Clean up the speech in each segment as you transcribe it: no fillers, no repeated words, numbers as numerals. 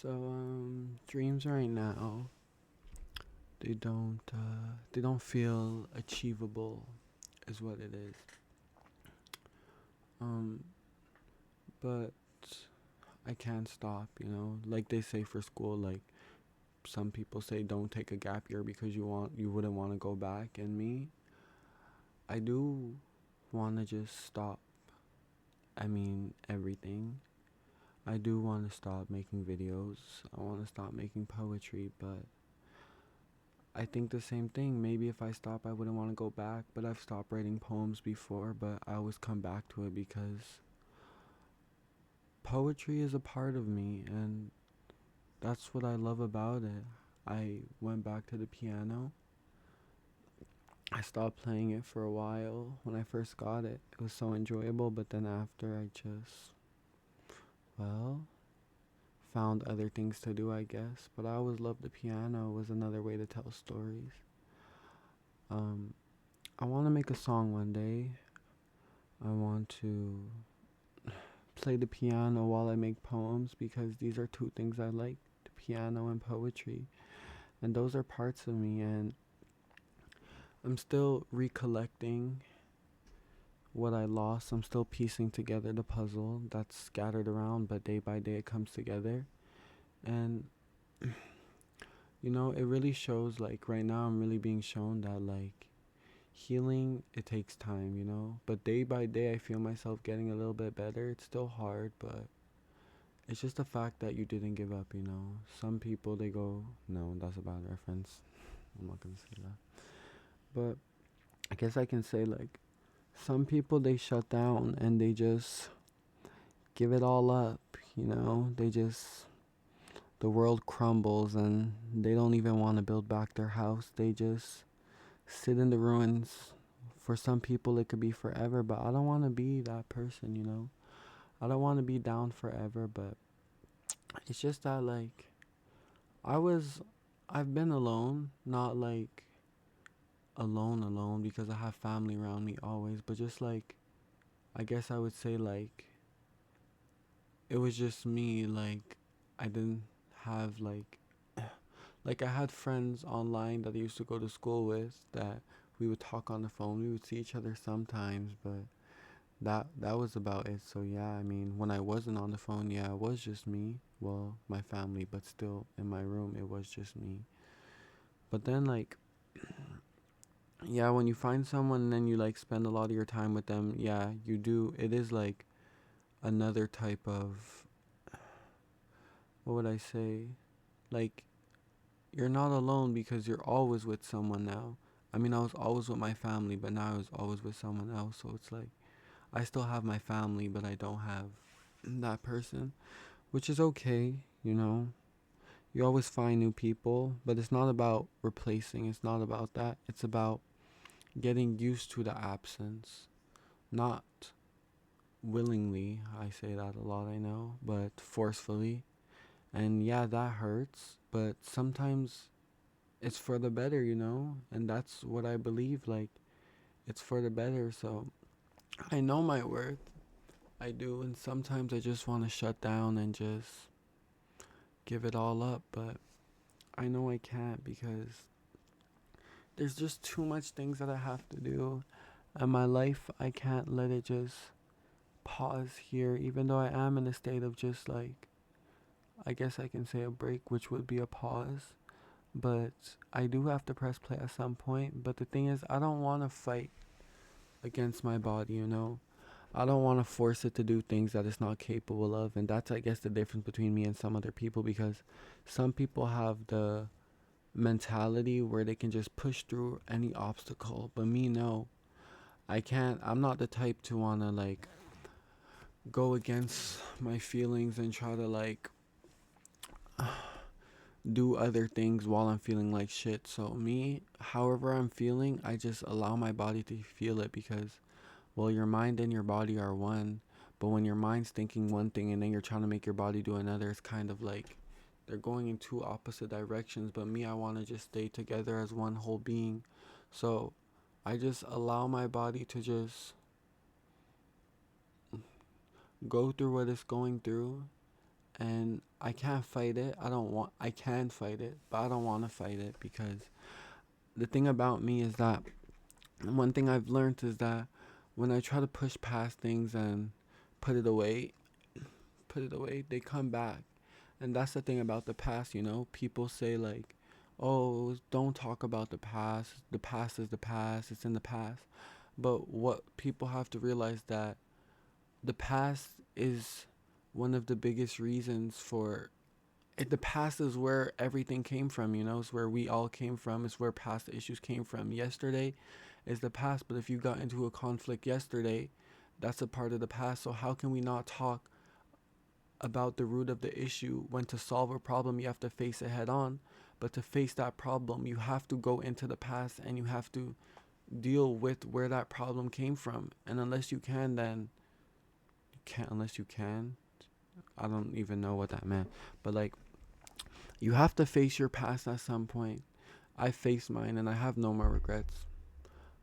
So, dreams right now, they don't feel achievable, is what it is. Um, but I can't stop, like they say for school, like some people say don't take a gap year because you wouldn't want to go back, and me, I do want to just stop. I mean, everything. I do want to stop making videos. I want to stop making poetry, but I think the same thing. Maybe if I stop, I wouldn't want to go back, but I've stopped writing poems before, but I always come back to it because poetry is a part of me, and that's what I love about it. I went back to the piano. I stopped playing it for a while when I first got it. It was so enjoyable, but then after I just, well, found other things to do, I guess. But I always loved the piano. It was another way to tell stories. Um, I want to make a song one day. I want to play the piano while I make poems because these are two things I like, the piano and poetry. And those are parts of me, and I'm still recollecting what I lost. I'm still piecing together the puzzle that's scattered around, but day by day it comes together. And it really shows, like right now I'm really being shown that like healing, it takes time, but day by day I feel myself getting a little bit better. It's still hard, but it's just the fact that you didn't give up. Some people, they go, no, that's a bad reference. I'm not gonna say that. But I guess I can say, like, some people, they shut down and they just give it all up. They just, the world crumbles and they don't even want to build back their house. They just sit in the ruins. For some people, it could be forever, but I don't want to be that person. I don't want to be down forever, but it's just that, like, I was, I've been alone, not like alone because I have family around me always, but just like, I guess I would say, like, it was just me, like, I didn't have, like, I had friends online that I used to go to school with that we would talk on the phone. We would see each other sometimes, but that was about it. So yeah, I mean, when I wasn't on the phone, yeah, it was just me. Well, my family, but still in my room, it was just me. But then, like, yeah, when you find someone and then you like spend a lot of your time with them, yeah, you do. It is like another type of, what would I say? Like, you're not alone because you're always with someone now. I mean, I was always with my family, but now I was always with someone else. So it's like I still have my family, but I don't have that person, which is okay. You always find new people, but it's not about replacing. It's not about that. It's about getting used to the absence, not willingly. I say that a lot, I know, but forcefully. And yeah, that hurts, but sometimes it's for the better. And that's what I believe, like, it's for the better. So I know my worth. I do, and sometimes I just want to shut down and just give it all up, but I know I can't because there's just too much things that I have to do. And my life, I can't let it just pause here, even though I am in a state of just like, I guess I can say a break, which would be a pause. But I do have to press play at some point. But the thing is, I don't want to fight against my body. I don't want to force it to do things that it's not capable of. And that's, I guess, the difference between me and some other people because some people have the mentality where they can just push through any obstacle. But me, no. I can't. I'm not the type to want to, like, go against my feelings and try to, like, do other things while I'm feeling like shit. So, me, however I'm feeling, I just allow my body to feel it because, well, your mind and your body are one. But when your mind's thinking one thing and then you're trying to make your body do another, it's kind of like they're going in two opposite directions. But me, I want to just stay together as one whole being. So I just allow my body to just go through what it's going through. and I can't fight it. I can fight it, but I don't want to fight it because the thing about me is that one thing I've learned is that when I try to push past things and put it away, they come back. And that's the thing about the past, you know? People say, like, oh, don't talk about the past. The past is the past. It's in the past. But what people have to realize that the past is one of the biggest reasons for it. The past is where everything came from, you know? It's where we all came from. It's where past issues came from. Yesterday is the past, but if you got into a conflict yesterday, that's a part of the past. So how can we not talk about the root of the issue? When to solve a problem, you have to face it head on. But to face that problem, you have to go into the past and you have to deal with where that problem came from. And unless you can, then you can't. Unless you can, I don't even know what that meant. But like, you have to face your past at some point. I faced mine and I have no more regrets.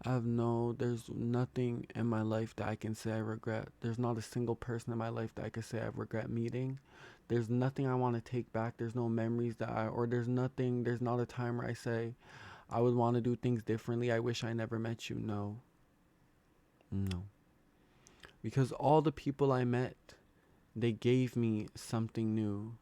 There's nothing in my life that I can say I regret. There's not a single person in my life that I could say I regret meeting. There's nothing I want to take back. There's no memories there's not a time where I say I would want to do things differently. I wish I never met you. No. No. Because all the people I met, they gave me something new,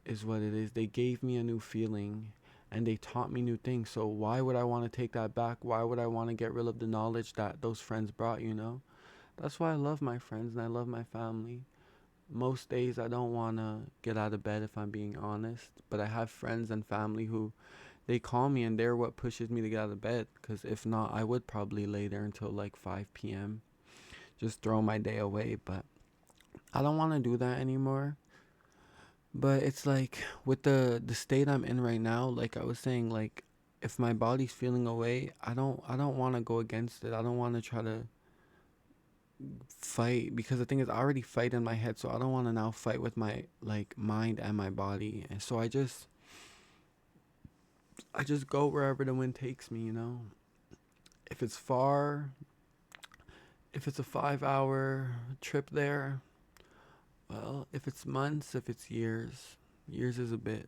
is what it is. They gave me a new feeling and they taught me new things. So why would I want to take that back? Why would I want to get rid of the knowledge that those friends brought, you know? That's why I love my friends and I love my family. Most days I don't want to get out of bed if I'm being honest, but I have friends and family who they call me and they're what pushes me to get out of bed, because if not, I would probably lay there until like 5 p.m. just throw my day away, but I don't want to do that anymore. But it's like with the state I'm in right now, like I was saying, like if my body's feeling away, I don't want to go against it. I don't want to try to fight, because the thing is I already fight in my head, so I don't want to now fight with my like mind and my body. And so I just go wherever the wind takes me, you know. If it's far, if it's a 5 hour trip there, well, if it's months, if it's years, years is a bit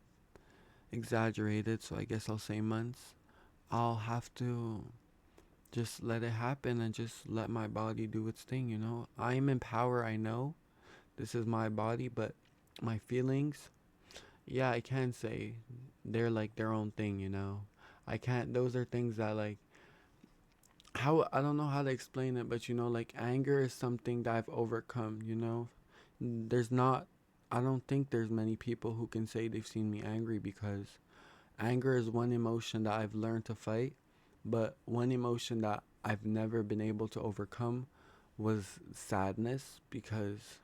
exaggerated, so I guess I'll say months. I'll have to just let it happen and just let my body do its thing, you know? I am in power, I know. This is my body, but my feelings, yeah, I can say they're like their own thing, you know? I can't, those are things that like, how, I don't know how to explain it, but you know, like anger is something that I've overcome, you know? There's not, I don't think there's many people who can say they've seen me angry, because anger is one emotion that I've learned to fight, but one emotion that I've never been able to overcome was sadness, because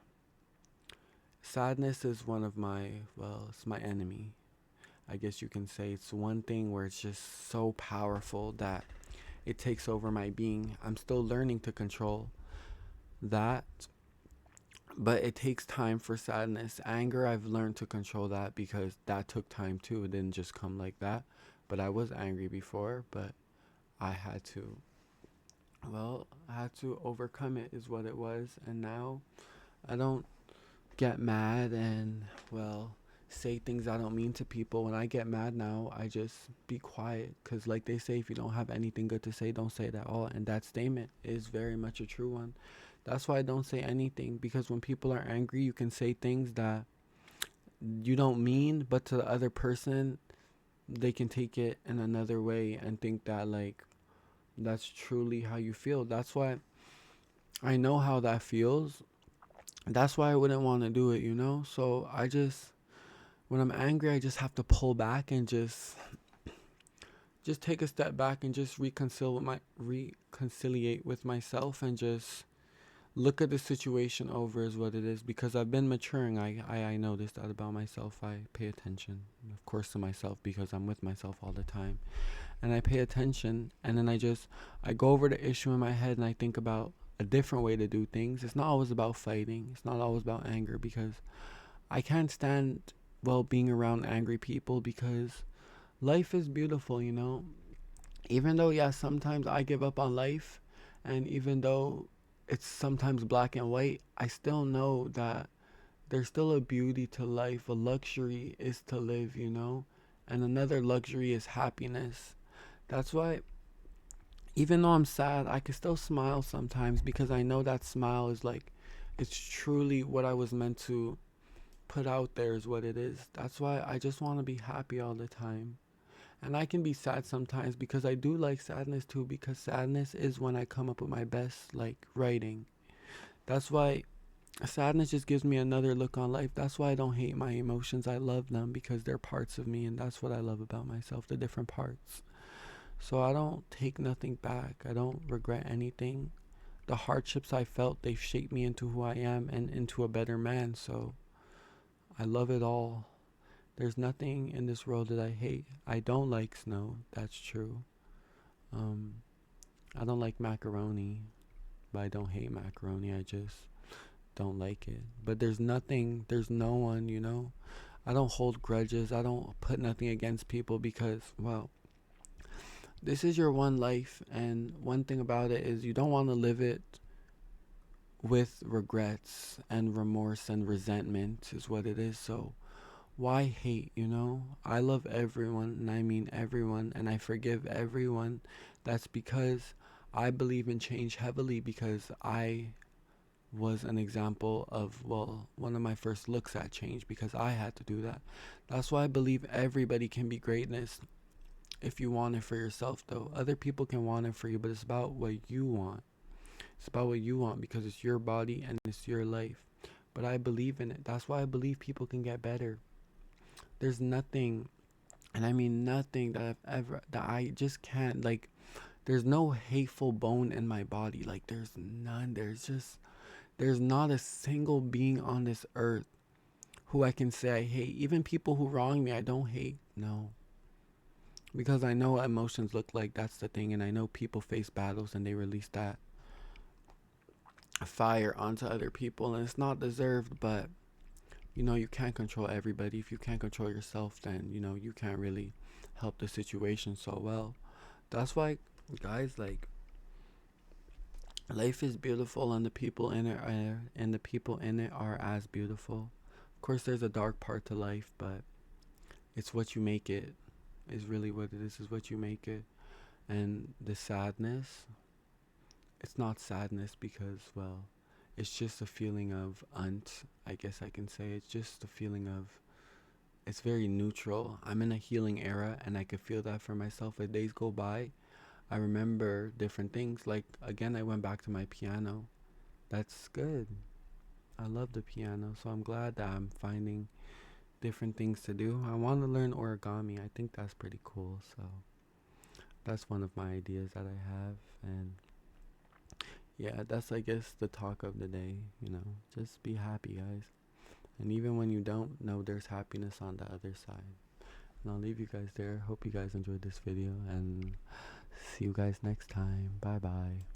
sadness is one of my, well, it's my enemy. I guess you can say it's one thing where it's just so powerful that it takes over my being. I'm still learning to control that, but it takes time for sadness. Anger, I've learned to control that because that took time too. It didn't just come like that. But I was angry before, but I had to, well, I had to overcome it, is what it was. And now I don't get mad and, well, say things I don't mean to people. When I get mad now, I just be quiet. Because, like they say, if you don't have anything good to say, don't say it at all. And that statement is very much a true one. That's why I don't say anything. Because when people are angry, you can say things that you don't mean, but to the other person, they can take it in another way and think that, like, that's truly how you feel. That's why I know how that feels. That's why I wouldn't want to do it, you know? So I just, when I'm angry, I just have to pull back and just take a step back and just reconciliate with myself and just look at the situation over as what it is, because I've been maturing. I noticed that about myself. I pay attention, of course, to myself because I'm with myself all the time. And I pay attention, and then I go over the issue in my head and I think about a different way to do things. It's not always about fighting. It's not always about anger, because I can't stand, well, being around angry people, because life is beautiful, you know? Even though, yeah, sometimes I give up on life, and even though it's sometimes black and white, I still know that there's still a beauty to life. A luxury is to live, you know? And another luxury is happiness. That's why, even though I'm sad, I can still smile sometimes because I know that smile is like, it's truly what I was meant to put out there, is what it is. That's why I just want to be happy all the time. And I can be sad sometimes because I do like sadness too, because sadness is when I come up with my best, like, writing. That's why sadness just gives me another look on life. That's why I don't hate my emotions. I love them because they're parts of me, and that's what I love about myself, the different parts. So I don't take nothing back. I don't regret anything. The hardships I felt, they've shaped me into who I am and into a better man. So I love it all. There's nothing in this world that I hate. I don't like snow. That's true. Um, I don't like macaroni, but I don't hate macaroni. I just don't like it. But there's nothing, there's no one, you know? I don't hold grudges. I don't put nothing against people because, well, this is your one life. And one thing about it is you don't want to live it with regrets and remorse and resentment, is what it is. So why hate, you know? I love everyone, and I mean everyone, and I forgive everyone. That's because I believe in change heavily, because I was an example of, well, one of my first looks at change, because I had to do that. That's why I believe everybody can be greatness if you want it for yourself, though. Other people can want it for you, but it's about what you want. It's about what you want because it's your body and it's your life. But I believe in it. That's why I believe people can get better. There's nothing, and I mean nothing, that I've ever, that I just can't, like, there's no hateful bone in my body. Like, there's none. There's not a single being on this earth who I can say I hate. Even people who wrong me, I don't hate. No. Because I know what emotions look like. That's the thing. And I know people face battles and they release that fire onto other people. And it's not deserved, but, you know, you can't control everybody. If you can't control yourself, then, you know, you can't really help the situation so well. That's why, guys, like, life is beautiful, and the people in it are as beautiful. Of course, there's a dark part to life, but it's what you make it. Is really what it is what you make it. And the sadness, it's not sadness because, well, it's just a feeling of I guess I can say. It's just a feeling of, it's very neutral. I'm in a healing era, and I could feel that for myself. As days go by, I remember different things. Like, again, I went back to my piano. That's good. I love the piano, so I'm glad that I'm finding different things to do. I want to learn origami. I think that's pretty cool. So that's one of my ideas that I have. And yeah, that's, I guess, the talk of the day. You know, just be happy, guys. And even when you don't know, there's happiness on the other side. And I'll leave you guys there. Hope you guys enjoyed this video, and see you guys next time. Bye bye.